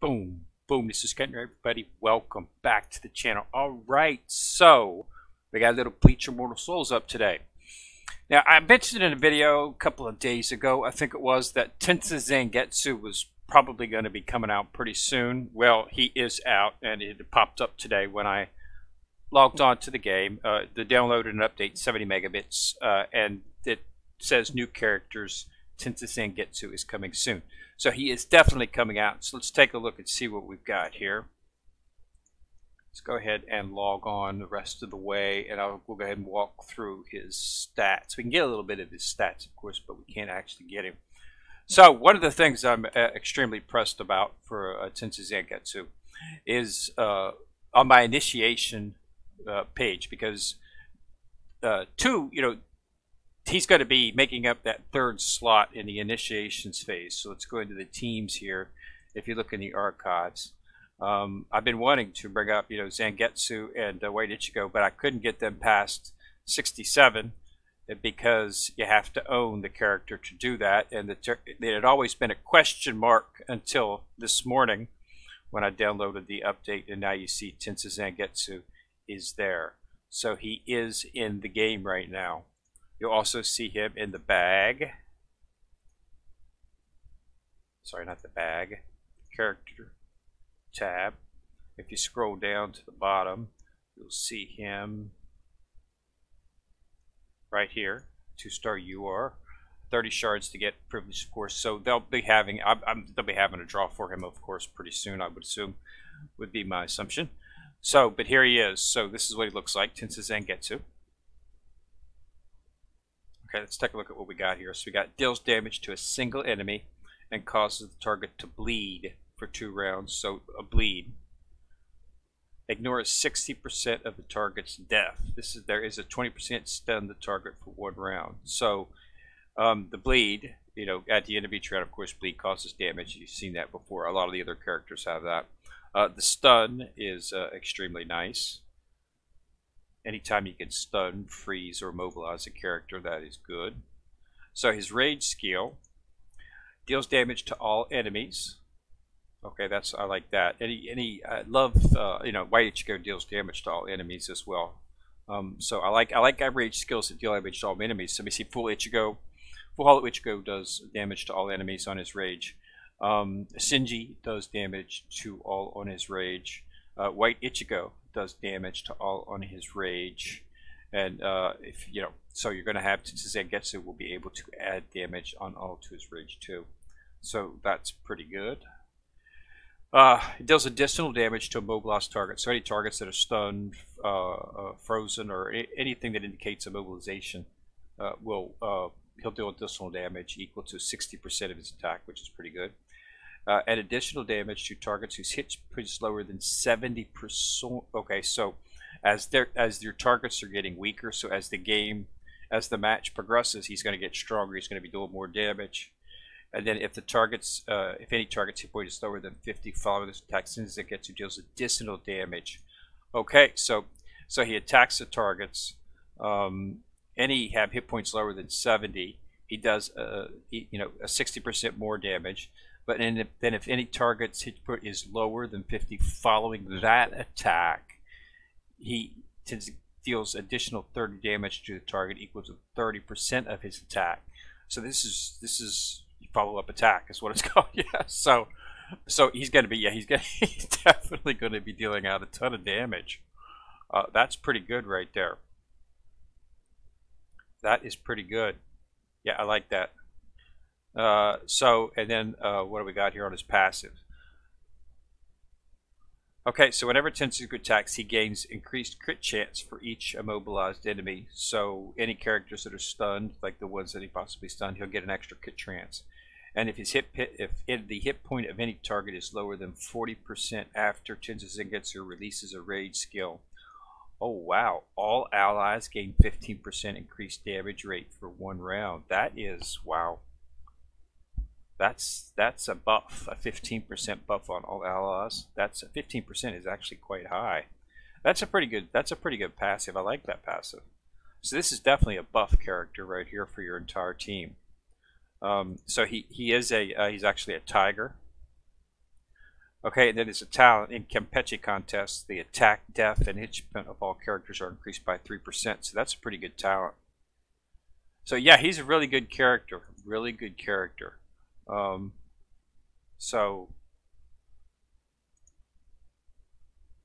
Boom, boom. This is Kenner, everybody. Welcome back to the channel. All right, so we got a little Bleach Immortal Souls up today. Now, I mentioned in a video a couple of days ago, I think it was, that Tensazangetsu was probably going to be coming out pretty soon. Well, he is out, and it popped up today when I logged on to the game. The downloaded and update 70 megabits, and it says new characters. Tensazangetsu is coming soon. So he is definitely coming out. So let's take a look and see what we've got here. Let's go ahead and log on the rest of the way, and we'll go ahead and walk through his stats. We can get a little bit of his stats, of course, but we can't actually get him. So one of the things I'm extremely pressed about for Tensazangetsu is on my initiation page, because he's going to be making up that third slot in the initiations phase. So let's go into the teams here. If you look in the archives, I've been wanting to bring up, Zangetsu and White Ichigo, but I couldn't get them past 67 because you have to own the character to do that. And it had always been a question mark until this morning when I downloaded the update, and now you see Tensazangetsu is there. So he is in the game right now. You'll also see him in the bag. Sorry, not the bag. Character tab. If you scroll down to the bottom, you'll see him right here. 2-star UR. 30 shards to get privilege, of course. So they'll be having a draw for him, of course, pretty soon, I would assume, would be my assumption. So, but here he is. So this is what he looks like, Tensazangetsu. Okay, let's take a look at what we got here. So we got deals damage to a single enemy and causes the target to bleed for 2 rounds. So a bleed. Ignores 60% of the target's death. There is a 20% stun the target for 1 round. So the bleed, at the end of each round, of course, bleed causes damage. You've seen that before. A lot of the other characters have that. The stun is extremely nice. Anytime you can stun, freeze, or immobilize a character, that is good. So his rage skill deals damage to all enemies. Okay, I like that. I love White Ichigo deals damage to all enemies as well. So I like rage skills that deal damage to all enemies. So we see Full Hollow Ichigo does damage to all enemies on his rage. Shinji does damage to all on his rage. White Ichigo does damage to all on his rage, and so you're going to have Tensazangetsu will be able to add damage on all to his rage too. So that's pretty good. It deals additional damage to immobilized targets. So any targets that are stunned, frozen, or anything that indicates immobilization he'll deal additional damage equal to 60% of his attack, which is pretty good. And additional damage to targets whose hit point is lower than 70%. Okay, so as your targets are getting weaker, so as the match progresses, he's going to get stronger. He's going to be doing more damage. And then if any target's hit point is lower than 50 following this attack, Tensazangetsu deals additional damage. Okay, so he attacks the targets. Any have hit points lower than 70, he does a 60% more damage. But then if any target's hit point is lower than 50 following that attack, he deals additional 30 damage to the target equal to 30% of his attack. So this is follow-up attack is what it's called. Yeah. So he's going to be he's definitely going to be dealing out a ton of damage. That's pretty good right there. That is pretty good. Yeah, I like that. And then what do we got here on his passive? Okay, so whenever Tensazangetsu attacks, he gains increased crit chance for each immobilized enemy. So any characters that are stunned, like the ones that he possibly stunned, he'll get an extra crit chance. And if the hit point of any target is lower than 40% after Tensazangetsu releases a rage skill. Oh wow, all allies gain 15% increased damage rate for 1 round. That is, wow. That's a buff, a 15% buff on all allies. 15% is actually quite high. That's a pretty good passive. I like that passive. So this is definitely a buff character right here for your entire team. So he's actually a tiger. Okay, and then as a talent in Kenpachi contests, the attack, def, and hit point of all characters are increased by 3%. So that's a pretty good talent. So yeah, he's a really good character. Really good character. So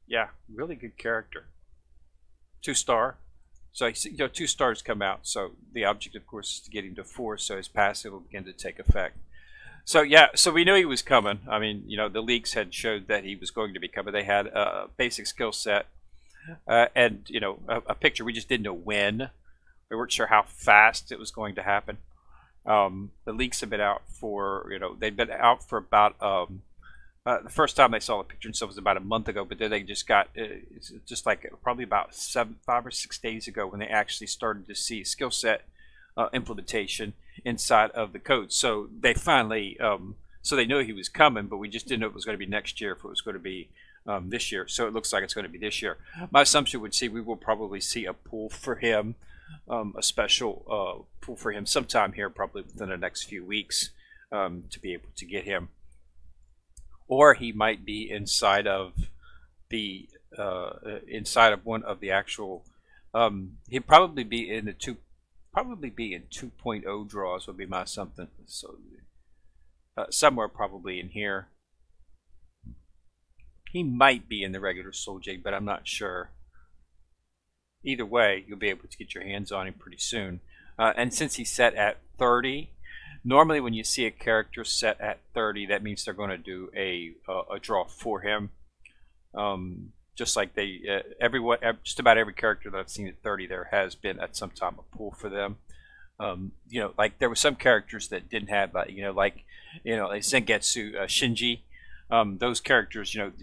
yeah, really good character. 2-star. So you know, 2 stars come out. So the object, of course, is to get him to 4. So his passive will begin to take effect. So yeah, so we knew he was coming. I mean, you know, the leaks had showed that he was going to be coming. They had a basic skill set and you know a picture. We just didn't know when. We weren't sure how fast it was going to happen. The leaks have been out for, you know, they've been out for about the first time they saw the picture and stuff was about a month ago, but then they just got it's just like probably about 5 or 6 days ago when they actually started to see skill set implementation inside of the code. So they finally, so they knew he was coming, but we just didn't know if it was going to be next year, if it was going to be this year. So it looks like it's going to be this year. My assumption would see we will probably see a pool for him, a special pool for him sometime here, probably within the next few weeks, to be able to get him. Or he might be inside of the inside of one of the actual. He'd probably be in the 2.0 draws would be my something. So somewhere probably in here. He might be in the regular Soul Jade, but I'm not sure. Either way, you'll be able to get your hands on him pretty soon. And since he's set at 30, normally when you see a character set at 30, that means they're going to do a draw for him. Just like they, just about every character that I've seen at 30, there has been at some time a pool for them. You know, like there were some characters that didn't have, like like Tensazangetsu, Shinji. Those characters, you know,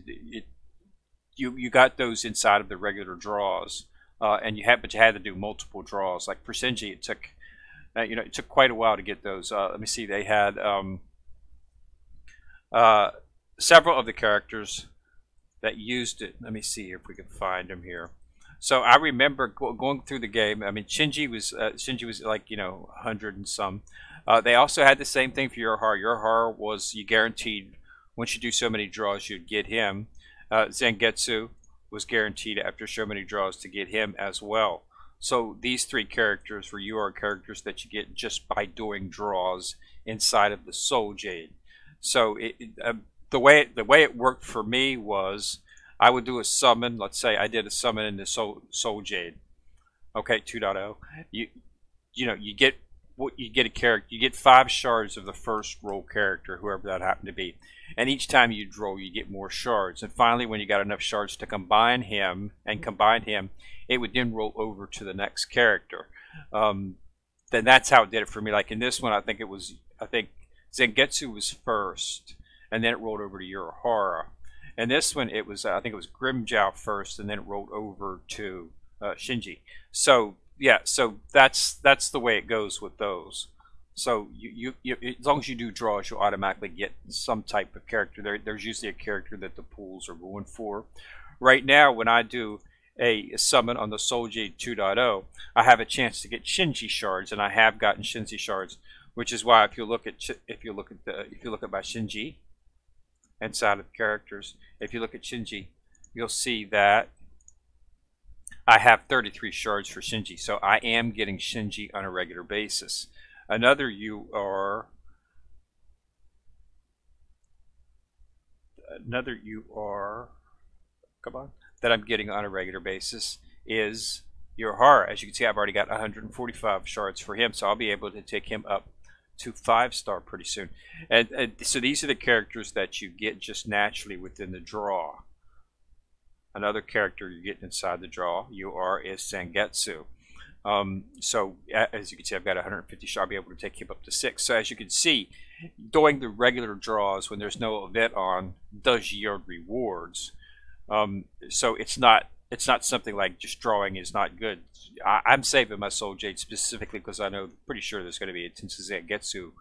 you got those inside of the regular draws, but you had to do multiple draws. Like for Shinji, it took, you know, it took quite a while to get those. Let me see, they had several of the characters that used it. Let me see if we can find them here. So I remember going through the game. I mean, Shinji was like, you know, 100 and some. They also had the same thing for Yorihara. Yorihara was, you guaranteed once you do so many draws you'd get him. Zangetsu was guaranteed after so many draws to get him as well. So these 3 characters were UR characters that you get just by doing draws inside of the Soul Jade. So the way it worked for me was I would do a summon. Let's say I did a summon in the Soul Jade. Okay, 2.0. You know, you get a character. You get 5 shards of the first roll character, whoever that happened to be. And each time you draw, you get more shards. And finally, when you got enough shards to combine him, it would then roll over to the next character. Then that's how it did it for me. Like in this one, I think Zangetsu was first, and then it rolled over to Yorihara. And this one, it was I think it was Grimmjow first, and then it rolled over to Shinji. So yeah, so that's the way it goes with those. So you as long as you do draws, you'll automatically get some type of character. There's usually a character that the pools are going for. Right now, when I do a summon on the Soul Jade 2.0, I have a chance to get Shinji shards, and I have gotten Shinji shards, which is why if you look at my Shinji inside of characters, if you look at Shinji, you'll see that I have 33 shards for Shinji. So I am getting Shinji on a regular basis. Another UR that I'm getting on a regular basis is Yorihara. As you can see, I've already got 145 shards for him, so I'll be able to take him up to 5-star pretty soon. And so these are the characters that you get just naturally within the draw. Another character you get inside the draw, is Zangetsu. So as you can see, I've got 150 shards. I'll be able to take him up to 6. So as you can see, doing the regular draws when there's no event on does yield rewards. So it's not something like just drawing is not good. I'm saving my Soul Jade specifically because I know pretty sure there's going to be a Tensazangetsu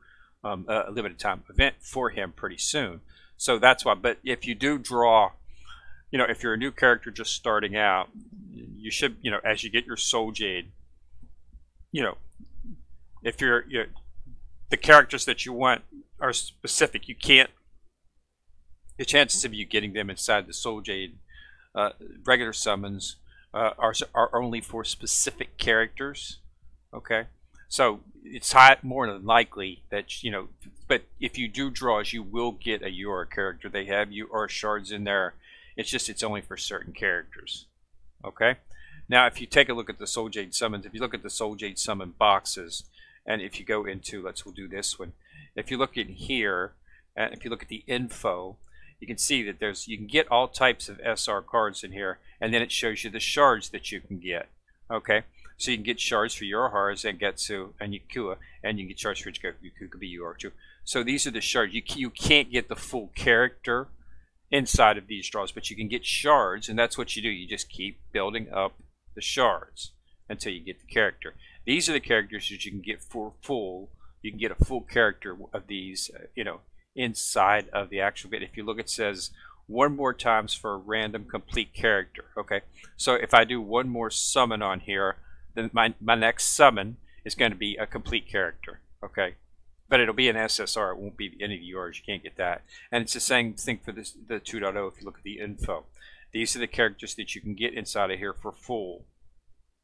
a limited time event for him pretty soon. So that's why. But if you do draw, you know, if you're a new character just starting out, you should, you know, as you get your Soul Jade, you know, if you're the characters that you want are specific. You can't, The chances of you getting them inside the Soul Jade regular summons are only for specific characters. Okay, so it's more than likely that, you know, but if you do draws, you will get a UR character. They have UR shards in there. It's just it's only for certain characters. Okay, now if you take a look at the Soul Jade summons, if you look at the Soul Jade summon boxes, and if you go into, we'll do this one. If you look in here, and if you look at the info, you can see that you can get all types of SR cards in here, and then it shows you the shards that you can get. Okay, so you can get shards for Yorihara, Zangetsu, and Yakua, and you can get shards for Ichigo, could be UR too. So these are the shards. You can't get the full character inside of these draws, but you can get shards, and that's what you do. You just keep building up the shards until you get the character. These are the characters that you can get for full. You can get a full character of these, you know, inside of the actual bit. If you look, it says one more times for a random complete character. Okay, so if I do one more summon on here, then my next summon is going to be a complete character. Okay, but it'll be an SSR. It won't be any of yours. You can't get that. And it's the same thing for the 2.0. If you look at the info, these are the characters that you can get inside of here for full.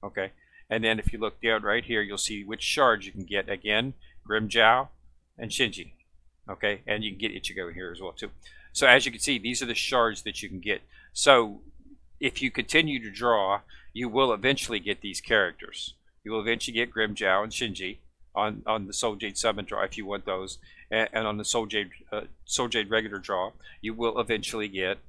Okay, and then if you look down right here, you'll see which shards you can get. Again, Grimmjow and Shinji. Okay, and you can get Ichigo here as well too. So as you can see, these are the shards that you can get. So if you continue to draw, you will eventually get these characters. You will eventually get Grimmjow and Shinji on the Soul Jade summon draw if you want those, and on the Soul Jade regular draw, you will eventually get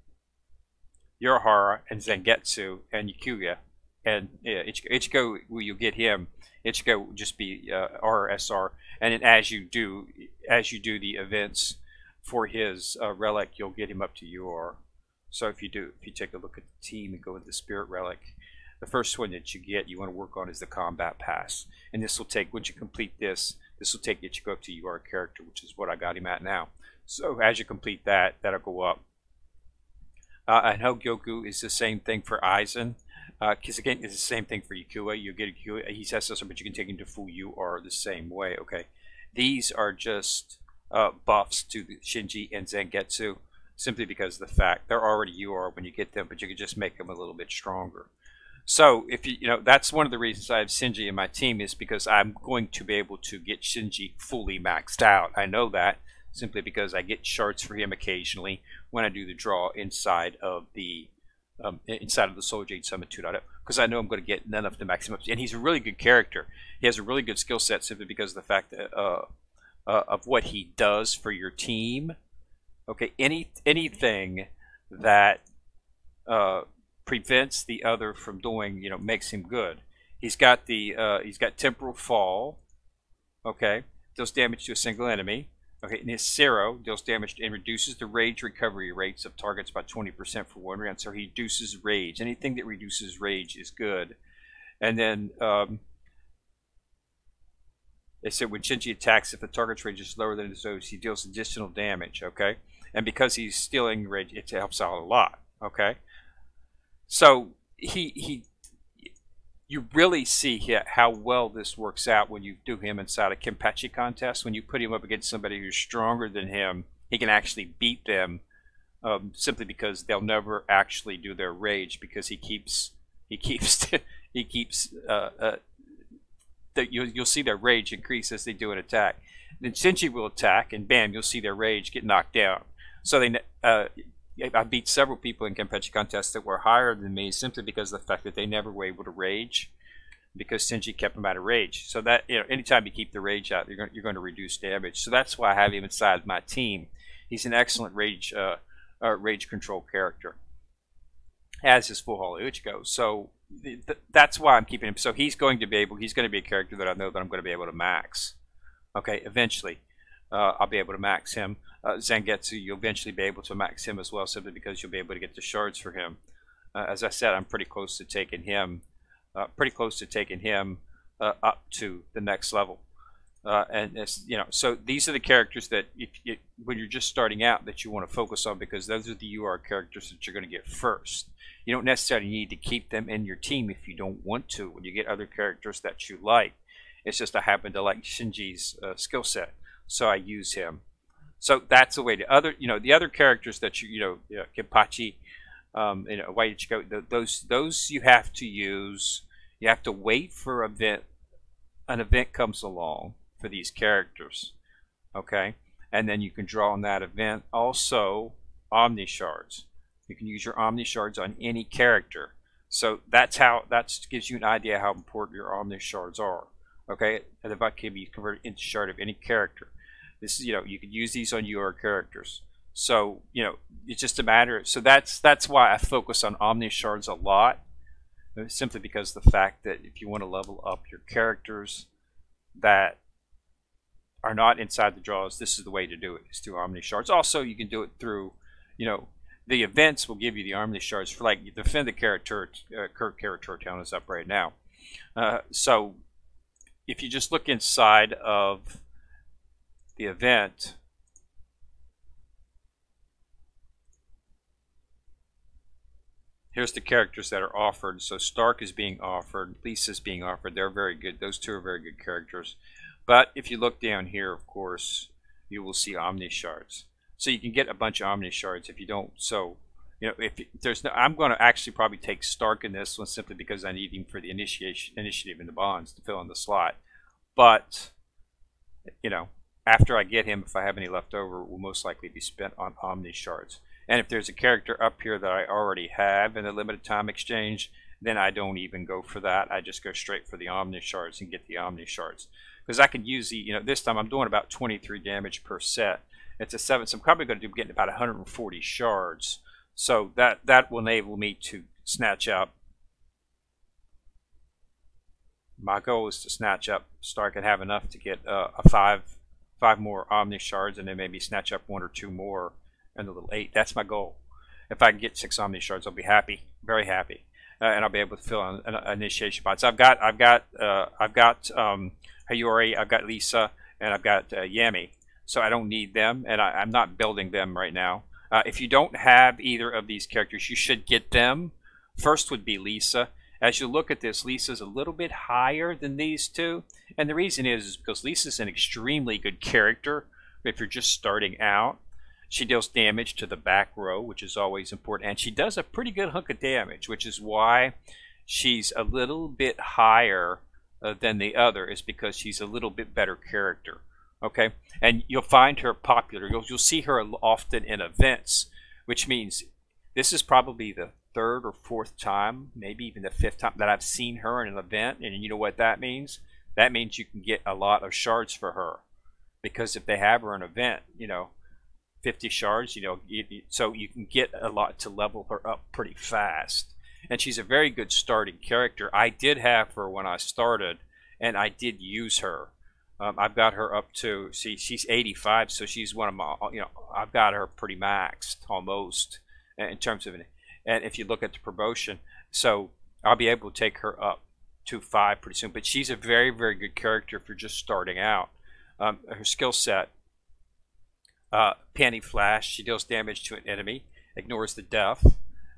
Yorihara and Zangetsu and Yakuya, and Ichigo, you'll get him. Ichigo will just be RSR, and then as you do the events for his relic, you'll get him up to UR. So if you take a look at the team and go into the Spirit Relic, the first one that you want to work on is the Combat Pass, and this will take, once you complete this will take Ichigo up to UR character, which is what I got him at now. So as you complete that, that'll go up. And Hogyoku is the same thing for Aizen. Because again, it's the same thing for Yakua. You get Yakua, he's SSR, but you can take him to full UR the same way. Okay, these are just buffs to the Shinji and Zangetsu, simply because of the fact they're already UR when you get them, but you can just make them a little bit stronger. So if you know, that's one of the reasons I have Shinji in my team, is because I'm going to be able to get Shinji fully maxed out. I know that simply because I get shards for him occasionally when I do the draw inside of the Soul Jade Summon 2.0, because I know I'm going to get enough to max him up. And he's a really good character. He has a really good skill set simply because of the fact that, of what he does for your team. Okay, anything that prevents the other from doing, you know, makes him good. He's got Temporal Fall. Okay, deals damage to a single enemy. Okay, and his Zero deals damage and reduces the rage recovery rates of targets by 20% for 1 round. So he reduces rage. Anything that reduces rage is good. And then they said when Shinji attacks, if the target's rage is lower than his own, he deals additional damage. Okay, and because he's stealing rage, it helps out a lot. Okay, so you really see how well this works out when you do him inside a Kenpachi contest. When you put him up against somebody who's stronger than him, he can actually beat them simply because they'll never actually do their rage, because you'll see their rage increase as they do an attack. Then Shinji will attack, and bam, you'll see their rage get knocked down. So I beat several people in Kenpachi contests that were higher than me simply because of the fact that they never were able to rage, because Shinji kept them out of rage. So that, you know, anytime you keep the rage out, you're going to reduce damage. So that's why I have him inside my team. He's an excellent rage control character, as is Full Hollow Ichigo. So that's why I'm keeping him. So he's going to be a character that I know that I'm going to be able to max. Okay, eventually I'll be able to max him. Zangetsu, you'll eventually be able to max him as well, simply because you'll be able to get the shards for him. As I said, I'm pretty close to taking him, up to the next level. And it's, you know, so these are the characters that when you're just starting out, that you want to focus on, because those are the UR characters that you're going to get first. You don't necessarily need to keep them in your team if you don't want to. When you get other characters that you like, it's just I happen to like Shinji's skill set, so I use him. So that's the way. The other, the other characters that Kenpachi, Waiichiko, those you have to use. You have to wait for an event comes along for these characters, okay, and then you can draw on that event. Also, Omni Shards. You can use your Omni Shards on any character. So that gives you an idea how important your Omni Shards are. Okay, and the butt can be converted into shard of any character. This is, you can use these on your characters. So, it's just a matter. So that's why I focus on Omni Shards a lot. Simply because the fact that if you want to level up your characters that are not inside the draws, this is the way to do it, is through Omni Shards. Also, you can do it through, the events will give you the Omni Shards for, like, defend the character. Character town is up right now. So if you just look inside of the event, here's the characters that are offered. So Stark is being offered, Lisa's being offered. They're very good. Those two are very good characters. But if you look down here, of course, you will see Omni Shards. So you can get a bunch of Omni Shards if you don't. So, if there's no, I'm going to actually probably take Stark in this one simply because I need him for the initiative in the bonds to fill in the slot. But, after I get him, if I have any left over, will most likely be spent on Omni Shards. And if there's a character up here that I already have in the limited time exchange, then I don't even go for that. I just go straight for the Omni Shards and get the Omni Shards. Because I can use the, this time I'm doing about 23 damage per set. It's a 7, so I'm probably going to be getting about 140 shards. So that will enable me to snatch up. My goal is to snatch up Stark and have enough to get five more Omni Shards, and then maybe snatch up 1 or 2 more and the little 8. That's my goal. If I can get 6 Omni Shards, I'll be happy, very happy, and I'll be able to fill an initiation bots. I've got Hayori, I've got Lisa, and I've got Yami. So I don't need them, and I'm not building them right now. If you don't have either of these characters, you should get them. First would be Lisa. As you look at this, Lisa's a little bit higher than these two, and the reason is because Lisa's an extremely good character if you're just starting out. She deals damage to the back row, which is always important, and she does a pretty good hunk of damage, which is why she's a little bit higher than the other, is because she's a little bit better character. Okay, and you'll find her popular. You'll see her often in events, which means this is probably the 3rd or 4th time, maybe even the 5th time that I've seen her in an event. And you know what that means? That means you can get a lot of shards for her, because if they have her in an event, 50 shards, so you can get a lot to level her up pretty fast. And she's a very good starting character. I did have her when I started, and I did use her. I've got her up to, see, she's 85, so she's one of my, I've got her pretty maxed almost in terms of, and if you look at the promotion, so I'll be able to take her up to 5 pretty soon. But she's a very, very good character if you're just starting out. Her skill set, Panty Flash, she deals damage to an enemy, ignores the death,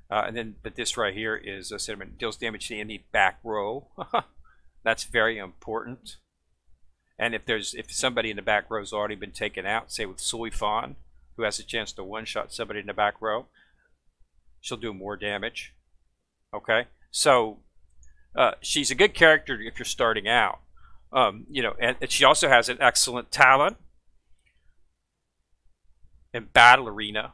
but this right here is Cinnamon, deals damage to the enemy back row. That's very important. And if somebody in the back row's already been taken out, say with Suifan, who has a chance to one-shot somebody in the back row, she'll do more damage. Okay, so she's a good character if you're starting out. And she also has an excellent talent in Battle Arena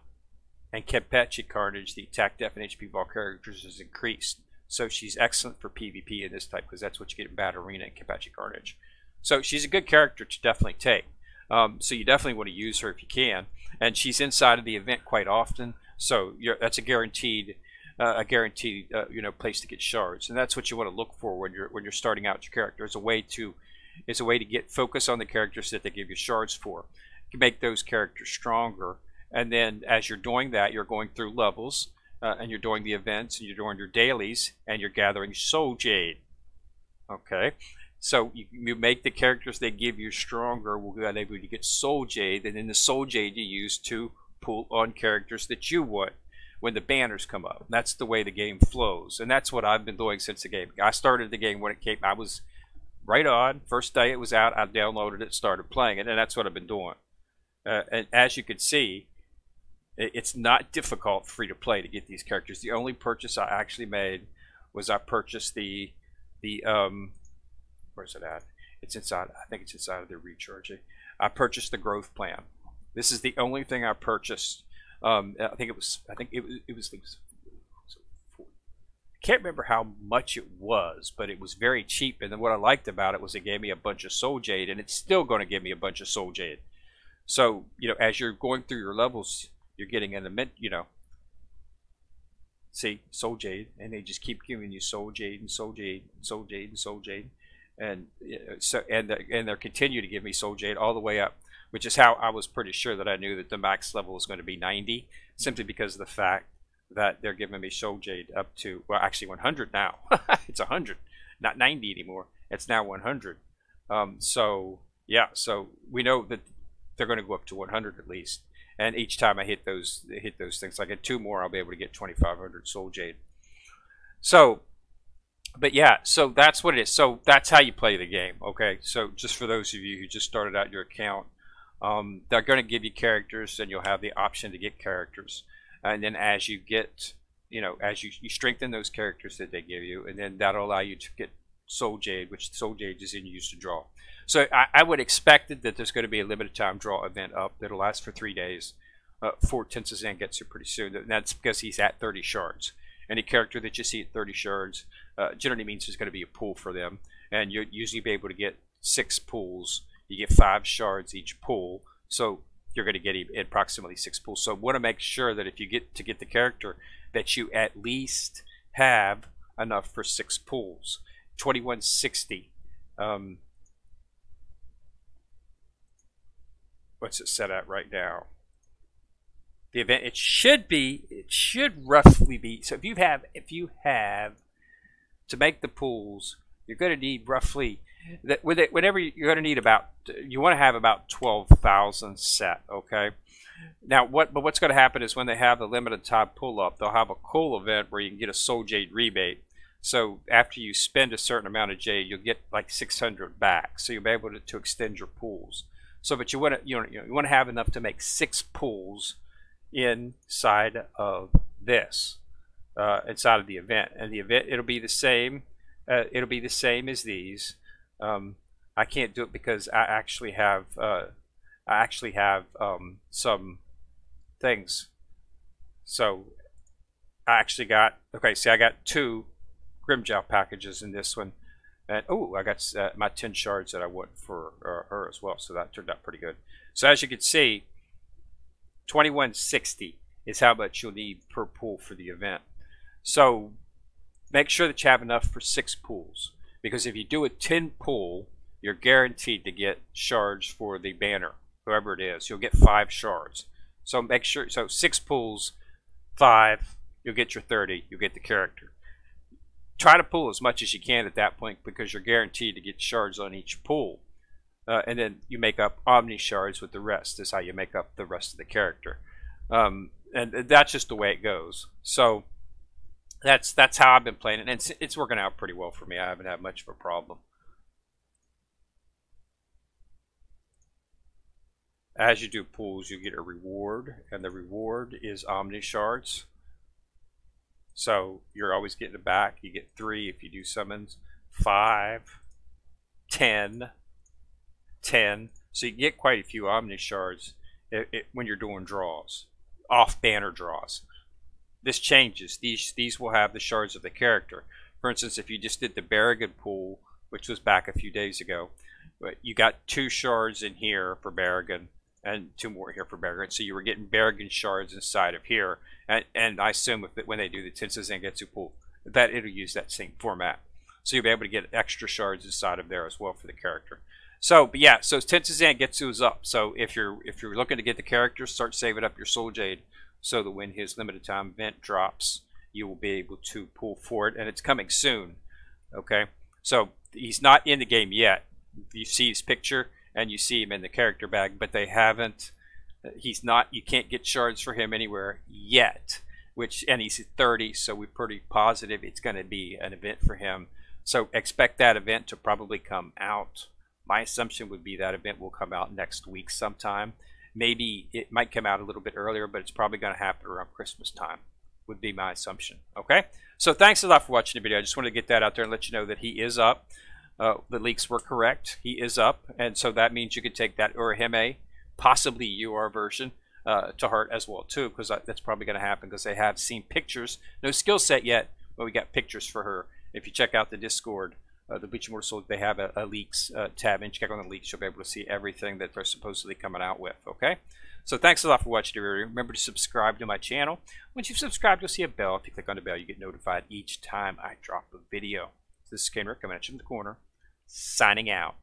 and Kenpachi Carnage. The attack, def, and HP of all characters is increased. So she's excellent for PvP in this type, because that's what you get in Battle Arena and Kenpachi Carnage. So she's a good character to definitely take. So you definitely want to use her if you can. And she's inside of the event quite often, so that's a guaranteed place to get shards. And that's what you want to look for when you're starting out your character. It's a way to get focus on the characters that they give you shards for. You can make those characters stronger, and then as you're doing that, you're going through levels, and you're doing the events, and you're doing your dailies, and you're gathering Soul Jade. Okay. So you make the characters they give you stronger. We'll be able to get Soul Jade, and then the Soul Jade you use to pull on characters that you want when the banners come up. That's the way the game flows, and that's what I've been doing since the game. I started the game when it came. I was right on. First day it was out, I downloaded it, started playing it, and that's what I've been doing. And as you can see, it's not difficult free to play to get these characters. The only purchase I actually made was I purchased the where's it at? It's inside. I think it's inside of the recharge. I purchased the growth plan. This is the only thing I purchased. I think it was. I can't remember how much it was, but it was very cheap. And then what I liked about it was it gave me a bunch of soul jade, and it's still going to give me a bunch of soul jade. So as you're going through your levels, you're getting an immense, see, soul jade, and they just keep giving you soul jade and soul jade and soul jade and soul jade, and they're continue to give me soul jade all the way up, which is how I was pretty sure that I knew that the max level was going to be 90, simply because of the fact that they're giving me soul jade up to, well, actually 100 now. It's 100, not 90 anymore. It's now 100. So yeah, so we know that they're going to go up to 100 at least. And each time I hit those things, like at 2 more, I'll be able to get 2,500 soul jade. So, but yeah, so that's what it is. So that's how you play the game. Okay, so just for those of you who just started out your account, they're going to give you characters, and you'll have the option to get characters. And then as you get, as you strengthen those characters that they give you, and then that'll allow you to get soul jade, which soul jade is used to draw. So I would expect that there's going to be a limited time draw event up that'll last for 3 days for Tensazangetsu pretty soon. And that's because he's at 30 shards. Any character that you see at 30 shards generally means there's going to be a pool for them. And you'll usually be able to get 6 pools. You get 5 shards each pool. So you're going to get approximately 6 pools. So want to make sure that if you get the character, that you at least have enough for 6 pools. 2160. What's it set at right now? The event, it should roughly be, so if you have to make the pools, you're going to need roughly, whenever you're going to need you want to have about 12,000 set, okay? Now, what's going to happen is when they have the limited time pull up, they'll have a cool event where you can get a soul jade rebate. So after you spend a certain amount of jade, you'll get like 600 back. So you'll be able to extend your pools. So, but you want to have enough to make 6 pools inside of this, inside of the event. And the event, it'll be the same. It'll be the same as these. I can't do it because I actually have some things. So I actually got, okay, see, I got 2 Grimjow packages in this one, and oh, I got my 10 shards that I want for her as well, so that turned out pretty good. So as you can see, 2160 is how much you'll need per pool for the event. So make sure that you have enough for 6 pools, because if you do a 10 pool, you're guaranteed to get shards for the banner, whoever it is. You'll get 5 shards. So make sure, so 6 pools, 5, you'll get your 30, you'll get the character. Try to pull as much as you can at that point, because you're guaranteed to get shards on each pool. And then you make up Omni shards with the rest. Is how you make up the rest of the character. And that's just the way it goes. So that's how I've been playing it. And it's working out pretty well for me. I haven't had much of a problem. As you do pools, you get a reward. And the reward is Omni shards. So you're always getting it back. You get 3 if you do summons, 5, 10, 10. So you get quite a few Omni shards when you're doing draws, off banner draws. This changes. These will have the shards of the character. For instance, if you just did the Berrigan pool, which was back a few days ago, you got 2 shards in here for Berrigan, and 2 more here for Berrigan. So you were getting Berrigan shards inside of here. And I assume when they do the Tensazangetsu pool, that it'll use that same format. So you'll be able to get extra shards inside of there as well for the character. So, but yeah, so Tensazangetsu is up. So if you're looking to get the character, start saving up your soul jade, so that when his limited time event drops, you will be able to pull for it, and it's coming soon. Okay, so he's not in the game yet. You see his picture, and you see him in the character bag, but they haven't. He's not. You can't get shards for him anywhere yet. And he's at 30, so we're pretty positive it's going to be an event for him. So expect that event to probably come out. My assumption would be that event will come out next week sometime. maybe it might come out a little bit earlier, but it's probably going to happen around Christmas time, would be my assumption. Okay, so thanks a lot for watching the video. I just wanted to get that out there and let you know that he is up. The leaks were correct. He is up, and so that means you could take that Urahime, possibly UR version, to heart as well too, because that's probably going to happen because they have seen pictures. No skill set yet, but we got pictures for her. If you check out the Discord, the Bleach Immortal Souls, they have a leaks tab, and check on the leaks. You'll be able to see everything that they're supposedly coming out with. Okay, so thanks a lot for watching the video. Remember to subscribe to my channel. Once you've subscribed, you'll see a bell. If you click on the bell, you get notified each time I drop a video. This is Ken Rick coming at you in the corner, signing out.